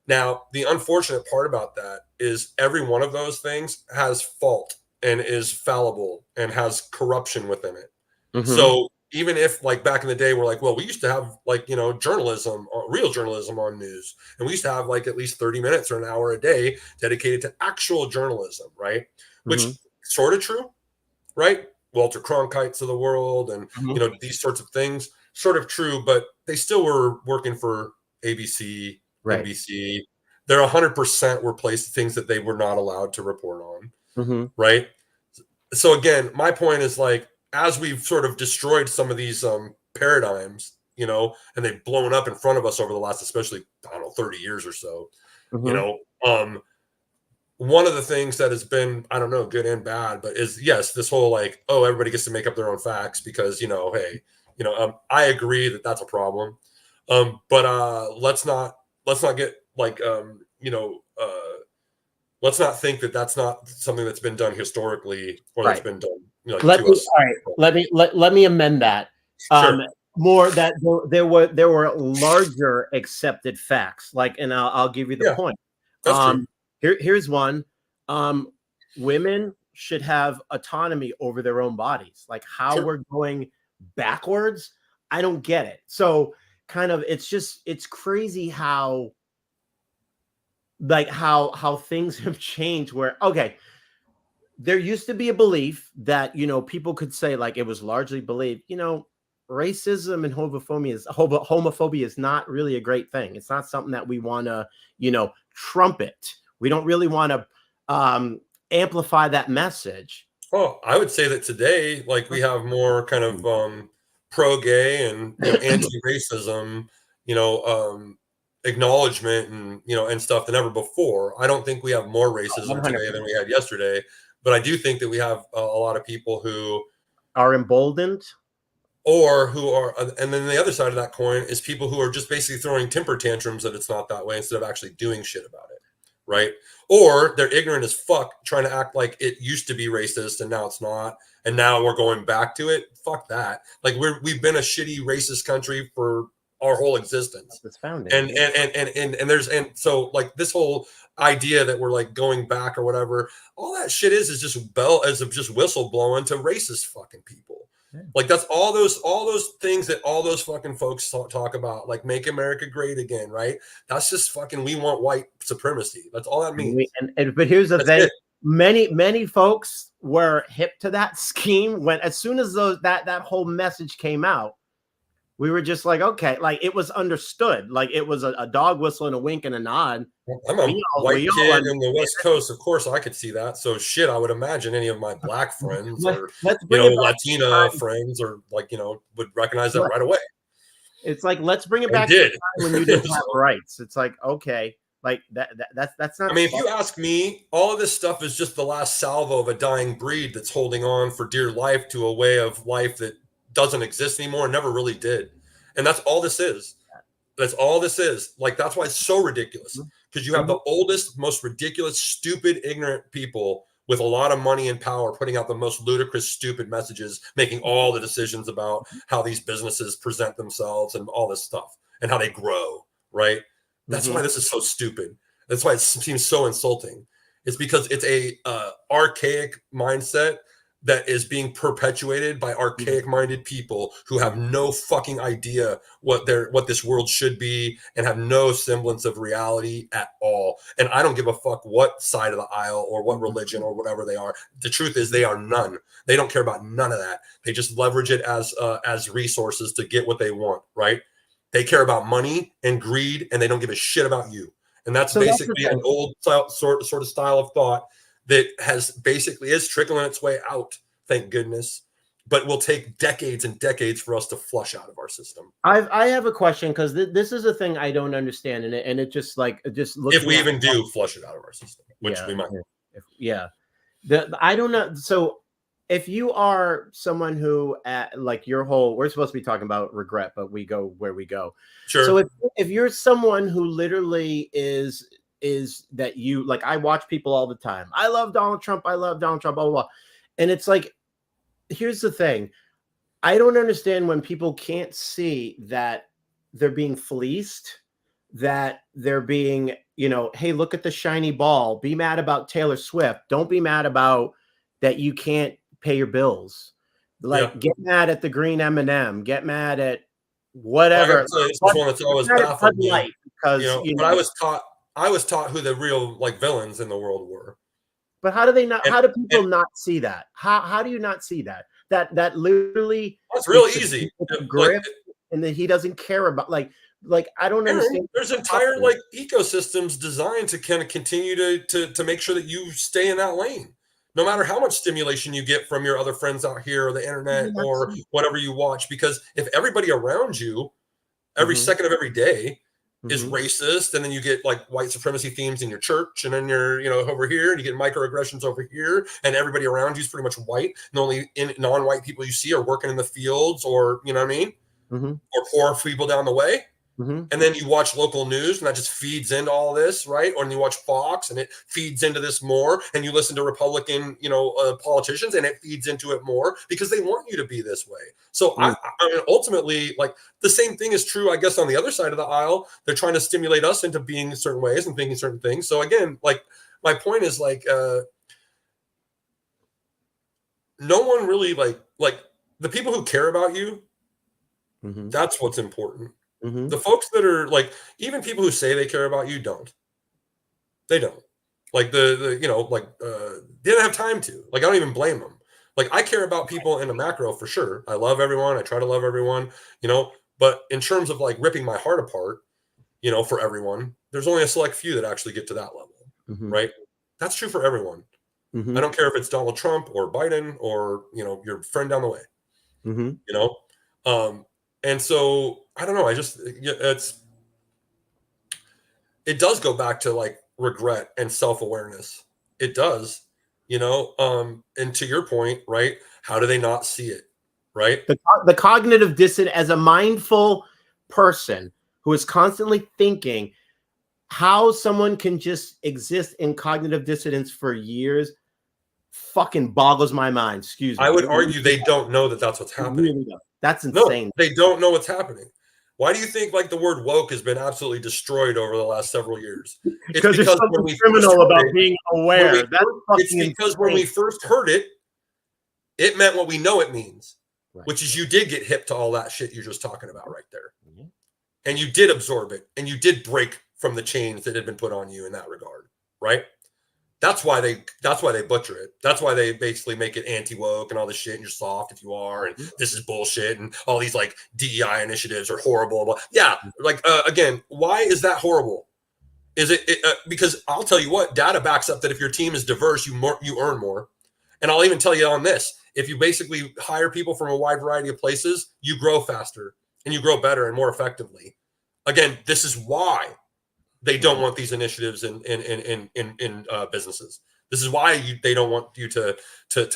Now, the unfortunate part about that is every one of those things has fault and is fallible and has corruption within it. So even if like back in the day we're like, well, we used to have like, you know, journalism, real journalism on news, and we used to have like at least 30 minutes or an hour a day dedicated to actual journalism, right? Mm-hmm. Which sort of true, right? Walter Cronkites of the world, and Mm-hmm. you know, these sorts of things, sort of true, but they still were working for ABC, Right. NBC. They're 100% were placed things that they were not allowed to report on, Mm-hmm. right? So again, my point is like, as we've sort of destroyed some of these paradigms, you know, and they've blown up in front of us over the last, especially, I don't know, 30 years or so, you Mm-hmm. know, one of the things that has been, I don't know, good and bad, but is yes, this whole like, oh, everybody gets to make up their own facts because, you know, hey, you know, I agree that that's a problem. But let's not get like, you know, let's not think that that's not something that's been done historically or that's Right. been done, you know, like Let to me us. all right. Let me amend that. Um, Sure. more that there were larger accepted facts. Like, and I'll give you the Yeah, point. that's true. Here's one. Um, Women should have autonomy over their own bodies. Like how Sure. we're going backwards, I don't get it. So kind of it's crazy how like how things have changed where okay, there used to be a belief that people could say like it was largely believed racism and homophobia is not really a great thing. It's not something that we want to trumpet. We don't really want to amplify that message. Oh, I would say that today, like we have more kind of pro-gay and anti-racism, you know, acknowledgement and and stuff than ever before. I don't think we have more racism today than 100% we had yesterday, but I do think that we have a lot of people who are emboldened. and then the other side of that coin is people who are just basically throwing temper tantrums that it's not that way instead of actually doing shit about it, right? Or they're ignorant as fuck, trying to act like it used to be racist and now it's not, and now we're going back to it. Fuck that. Like we've been a shitty racist country for our whole existence, It's founding. and Yeah. and so like this whole idea that we're like going back or whatever, all that shit is just whistle blowing to racist fucking people. Yeah. Like that's all those things that all those fucking folks talk about, like make America great again, right? That's just fucking we want white supremacy. That's all that means. But here's the That's thing: it. many folks were hip to that scheme when, as soon as that whole message came out, we were just like, okay, like it was understood, like it was a dog whistle and a wink and a nod. I'm a white We all kid in the understand. West Coast. Of course, I could see that. So shit, I would imagine any of my black friends or Let's bring it back. Latina friends or like would recognize that Right. right away. It's like let's bring it And back to the did. time when you didn't have So, rights. It's like okay, like that's not. I mean, if you ask me, all of this stuff is just the last salvo of a dying breed that's holding on for dear life to a way of life that doesn't exist anymore and never really did. And that's all this is. That's all this is. Like, that's why it's so ridiculous. Because you have the oldest, most ridiculous, stupid, ignorant people with a lot of money and power putting out the most ludicrous, stupid messages, making all the decisions about how these businesses present themselves and all this stuff and how they grow, right? That's why this is so stupid. That's why it seems so insulting. It's because it's a archaic mindset that is being perpetuated by archaic minded people who have no fucking idea what this world should be and have no semblance of reality at all. And I don't give a fuck what side of the aisle or what religion or whatever they are. The truth is they are none. They don't care about none of that. They just leverage it as resources to get what they want, right? They care about money and greed, and they don't give a shit about you. And that's So that's the basically an thing. old sort of style of thought that has basically is trickling its way out, thank goodness, but will take decades and decades for us to flush out of our system. I have a question because this is a thing I don't understand, and it just like just looking If we at even do flush it out of our system, which yeah we might. yeah I don't know. So if you are someone who like your whole we're supposed to be talking about regret, but we go where we go. Sure. So if you're someone who literally is that you like, I watch people all the time. I love Donald Trump. I love Donald Trump. Blah blah blah. And it's like, here's the thing. I don't understand when people can't see that they're being fleeced, that they're being, hey, look at the shiny ball. Be mad about Taylor Swift. Don't be mad about that you can't pay your bills. Yeah. Like, get mad at the green M&M, get mad at I got whatever. to tell you, this is Bud, one that's get always mad at Bud baffled me. Light because, But I was taught who the real like villains in the world were. but how do they not? And, How do and people not see that? How do you not see that? That literally, that's real it's a, easy. it's a Like, grip, and that he doesn't care about. Like I don't Aaron, understand. there's entire like ecosystems designed to kind of continue to make sure that you stay in that lane, no matter how much stimulation you get from your other friends out here or the internet or whatever you watch. Because if everybody around you every Mm-hmm. second of every day is Mm-hmm. racist, and then you get like white supremacy themes in your church, and then you're over here, and you get microaggressions over here, and everybody around you is pretty much white, and the only non-white people you see are working in the fields, or you know what I mean, Mm-hmm. or poor people down the way. Mm-hmm. And then you watch local news, and that just feeds into all this, right? Or then you watch Fox, and it feeds into this more. And you listen to Republican, politicians, and it feeds into it more because they want you to be this way. So I mean, ultimately, like the same thing is true, I guess, on the other side of the aisle. They're trying to stimulate us into being certain ways and thinking certain things. So again, like my point is like no one really like the people who care about you. Mm-hmm. That's what's important. Mm-hmm. The folks that are like, even people who say they care about you don't. They don't. Like they don't have time to. Like I don't even blame them. Like I care about people in the macro for sure. I love everyone. I try to love everyone. But in terms of like ripping my heart apart, for everyone, there's only a select few that actually get to that level, Mm-hmm. right? That's true for everyone. Mm-hmm. I don't care if it's Donald Trump or Biden or your friend down the way. Mm-hmm. You know, and so I don't know. It does go back to like regret and self-awareness. It does, and to your point, right? How do they not see it? Right? The cognitive dissonance, as a mindful person who is constantly thinking how someone can just exist in cognitive dissonance for years, fucking boggles my mind. Excuse me. I would argue they don't know that that's what's happening. Really does. That's No, insane. they don't know what's happening. Why do you think like the word woke has been absolutely destroyed over the last several years? It's Because there's because when something we first criminal heard about it, being when we aware. That's it's fucking because when we insane. first heard it, it meant what we know it means, Right. which is you did get hip to all that shit you're just talking about right there. Mm-hmm. And you did absorb it, and you did break from the chains that had been put on you in that regard, right? That's why they butcher it. That's why they basically make it anti-woke and all this shit, and you're soft if you are, and this is bullshit, and all these like DEI initiatives are horrible. Yeah, like again, why is that horrible? Is it because I'll tell you what, data backs up that if your team is diverse, you earn more. And I'll even tell you on this, if you basically hire people from a wide variety of places, you grow faster and you grow better and more effectively. Again, this is why they don't want these initiatives in businesses. This is why they don't want you to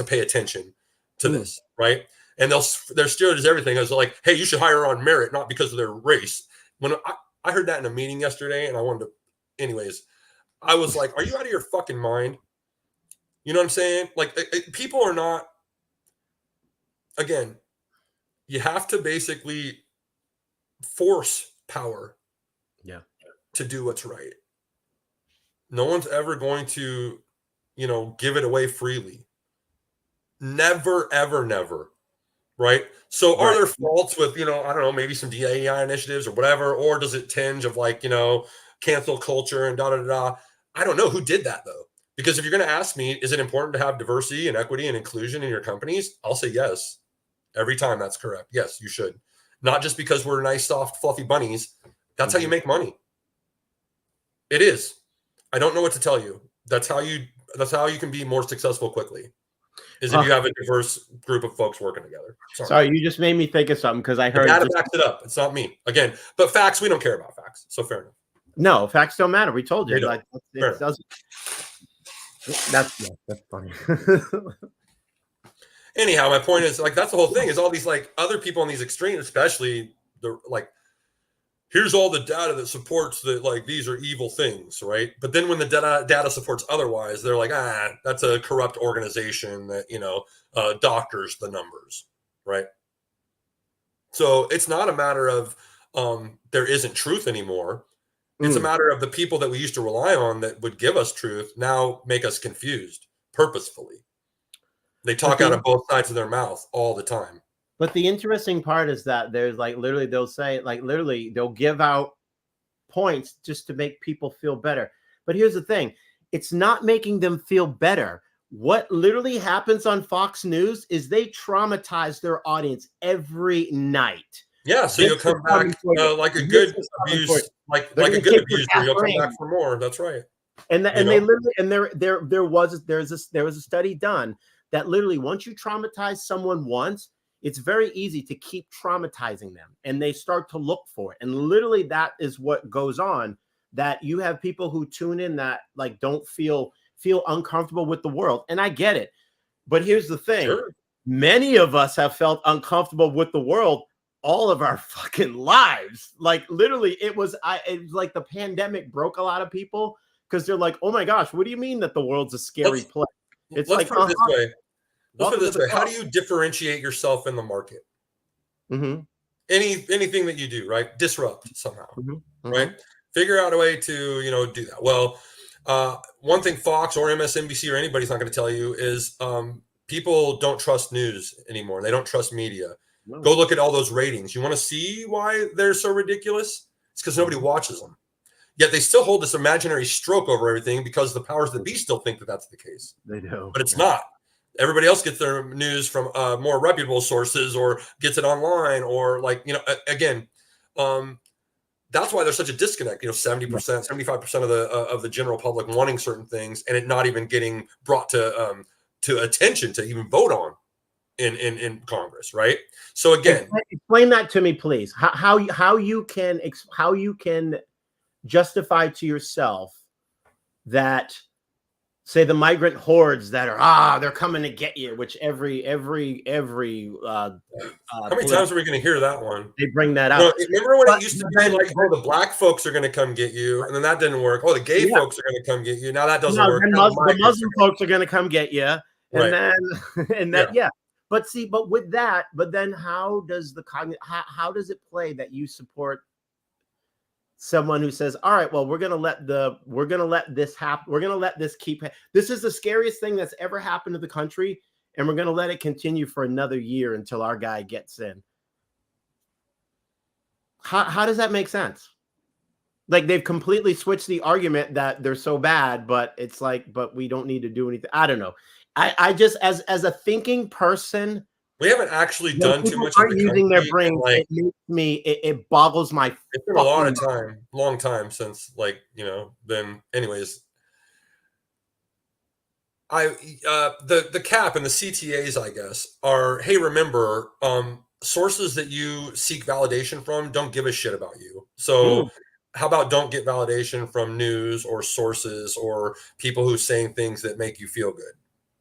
pay attention to this, right? And their stereotypes is everything. It's like, hey, you should hire on merit, not because of their race. When I heard that in a meeting yesterday, and I wanted to, anyways, I was like, are you out of your fucking mind? You know what I'm saying? Like, people are not. Again, you have to basically force power, to do what's right. No one's ever going to, give it away freely. Never, ever, never. Right. So are there faults with, I don't know, maybe some DEI initiatives or whatever, or does it tinge of like, cancel culture and da da da? I don't know who did that though. Because if you're going to ask me, is it important to have diversity and equity and inclusion in your companies? I'll say yes. Every time that's correct. Yes, you should. Not just because we're nice, soft, fluffy bunnies. That's how you make money. It is. I don't know what to tell you. That's how you can be more successful quickly. Is if you have a diverse group of folks working together. Sorry, you just made me think of something because I heard the data backs it up. It's not me again, but facts. We don't care about facts, so fair enough. No, facts don't matter. We told you. Like, it doesn't. That's funny. Anyhow, my point is like that's the whole thing. Is all these like other people on these extremes, especially the like. Here's all the data that supports that like these are evil things, right? But then when the data supports otherwise, they're like, that's a corrupt organization that doctors the numbers, right? So it's not a matter of there isn't truth anymore. It's a matter of the people that we used to rely on that would give us truth now make us confused purposefully. They talk out of both sides of their mouth all the time. But the interesting part is that there's like literally they'll say like literally they'll give out points just to make people feel better. But here's the thing, it's not making them feel better. What literally happens on Fox News is they traumatize their audience every night. Yeah, so you'll come back like a good abuse, like a good abuser. You'll come back for more. That's right. And they literally there was a study done that literally once you traumatize someone once, it's very easy to keep traumatizing them, and they start to look for it. And literally that is what goes on. That you have people who tune in that like don't feel uncomfortable with the world, and I get it. But here's the thing: many of us have felt uncomfortable with the world all of our fucking lives. Like literally, it was like the pandemic broke a lot of people because they're like, "Oh my gosh, what do you mean that the world's a scary place?" It's let's put it this way. Let's put it this way. How do you differentiate yourself in the market? Anything that you do, right? Disrupt somehow, right? Figure out a way to, do that. Well, one thing Fox or MSNBC or anybody's not going to tell you is people don't trust news anymore. They don't trust media. No. Go look at all those ratings. You want to see why they're so ridiculous? It's because nobody watches them. Yet they still hold this imaginary stroke over everything because the powers that be still think that that's the case. They do. But it's not. Everybody else gets their news from more reputable sources or gets it online or again, that's why there's such a disconnect. 70%, 75% of the general public wanting certain things and it not even getting brought to attention to even vote on in Congress, right? So again, explain that to me, please. How you can justify to yourself that, say, the migrant hordes that are they're coming to get you, which every how many times are we going to hear that one? They bring that up. Remember when it used to be like, the black folks are going to come get you, and then that didn't work. The gay folks are going to come get you. Now that doesn't work. The Muslim folks are going to come get you, and then But see, but with that, then how does how does it play that you support someone who says, all right, well, we're going to let this happen. We're going to let this keep. This is the scariest thing that's ever happened to the country. And we're going to let it continue for another year until our guy gets in. How does that make sense? Like they've completely switched the argument that they're so bad, but it's like, but we don't need to do anything. I don't know. I just, as a thinking person, we haven't actually done too much. Aren't using their brain. It makes me. It boggles my. It's been a lot of time, long time since, then. Anyways, the cap and the CTAs, I guess, are, hey, remember, sources that you seek validation from don't give a shit about you. So how about don't get validation from news or sources or people who are saying things that make you feel good,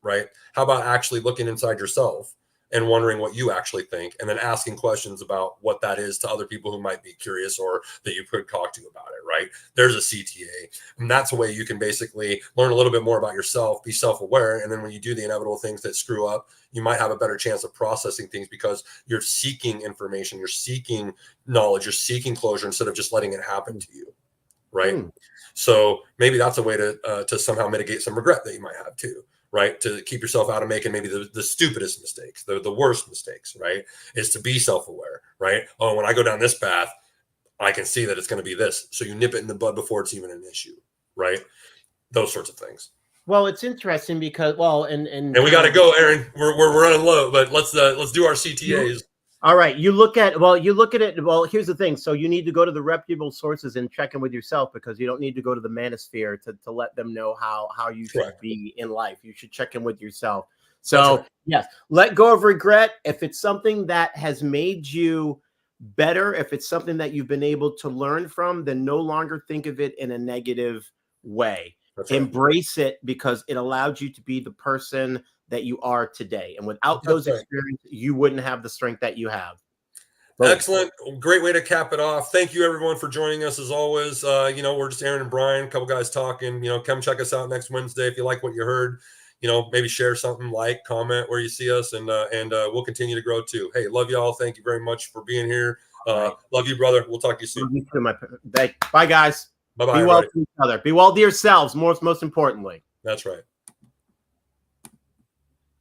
right? How about actually looking inside yourself and wondering what you actually think, and then asking questions about what that is to other people who might be curious or that you could talk to about it, right? There's a CTA. And that's a way you can basically learn a little bit more about yourself, be self-aware, and then when you do the inevitable things that screw up, you might have a better chance of processing things because you're seeking information, you're seeking knowledge, you're seeking closure instead of just letting it happen to you, right? So maybe that's a way to somehow mitigate some regret that you might have too. Right, to keep yourself out of making maybe the stupidest mistakes, the worst mistakes, right, is to be self-aware, right? Oh, when I go down this path, I can see that it's going to be this. So you nip it in the bud before it's even an issue, right? Those sorts of things. Well, it's interesting because, and we got to go, Aaron. We're running low, but let's do our CTAs. All right. You look at it. Well, here's the thing. So you need to go to the reputable sources and check in with yourself because you don't need to go to the manosphere to let them know how you should be in life. You should check in with yourself. So yes, let go of regret. If it's something that has made you better, if it's something that you've been able to learn from, then no longer think of it in a negative way. Embrace it because it allowed you to be the person that you are today. And without those experiences, you wouldn't have the strength that you have. Excellent. Great way to cap it off. Thank you, everyone, for joining us as always. We're just Aaron and Brian, a couple guys talking. Come check us out next Wednesday if you like what you heard. Maybe share something, comment where you see us, and we'll continue to grow too. Hey, love y'all. Thank you very much for being here. Love you, brother. We'll talk to you soon. You too, bye, guys. Bye-bye. Be well to each other. Be well to yourselves, most importantly. That's right.